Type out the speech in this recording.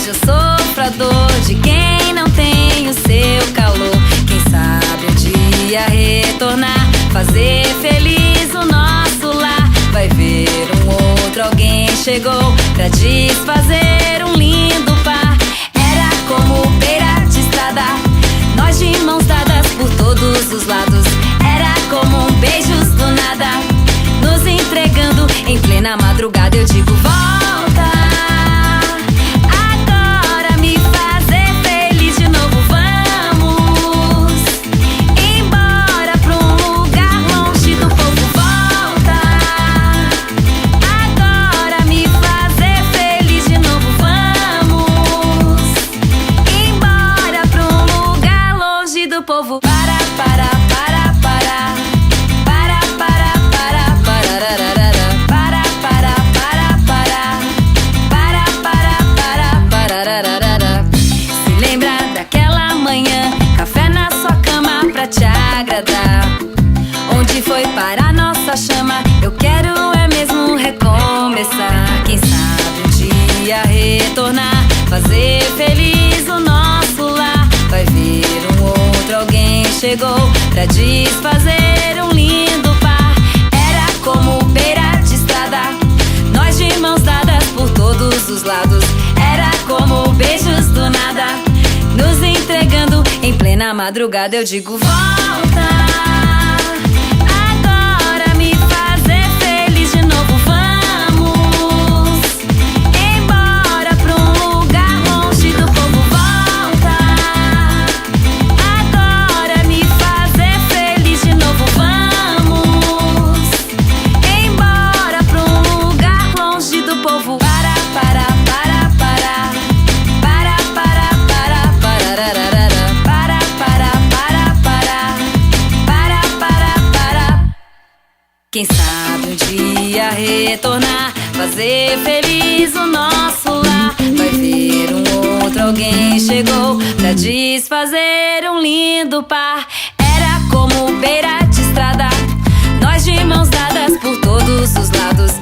hoje eu sofro a dor de quem não tem o seu calor. Quem sabe um dia retornar, fazer feliz o nosso lar. Vai ver um outro alguém chegou pra desfazer um lindo par. Era como beira de estrada, nós de mãos dadas por todos os lados. Era como beijos do nada, nos entregando em plena madrugada. Eu digo volta, agora me fazer feliz de novo. Vamos embora pra um lugar longe do povo. Volta, agora me fazer feliz de novo. Vamos embora pra um lugar longe do povo. Se lembra daquela manhã, café na sua cama pra te agradar. Onde foi parar nossa chama? Eu quero é mesmo recomeçar. Quem sabe um dia retornar, fazer feliz o nosso lar. Vai ver um outro alguém chegou pra desfazer um lindo par. Era como beira de estrada, nós de mãos dadas por todos os lados. Era como beijos do nada, nos entregando em plena madrugada. Eu digo volta, agora me fazer feliz de novo. Vamos embora pra um lugar longe do povo. Volta, agora me fazer feliz de novo. Vamos embora pra um lugar longe do povo. Quem sabe um dia retornar, fazer feliz o nosso lar. Vai ver um outro alguém chegou pra desfazer um lindo par. Era como beira de estrada, nós de mãos dadas por todos os lados.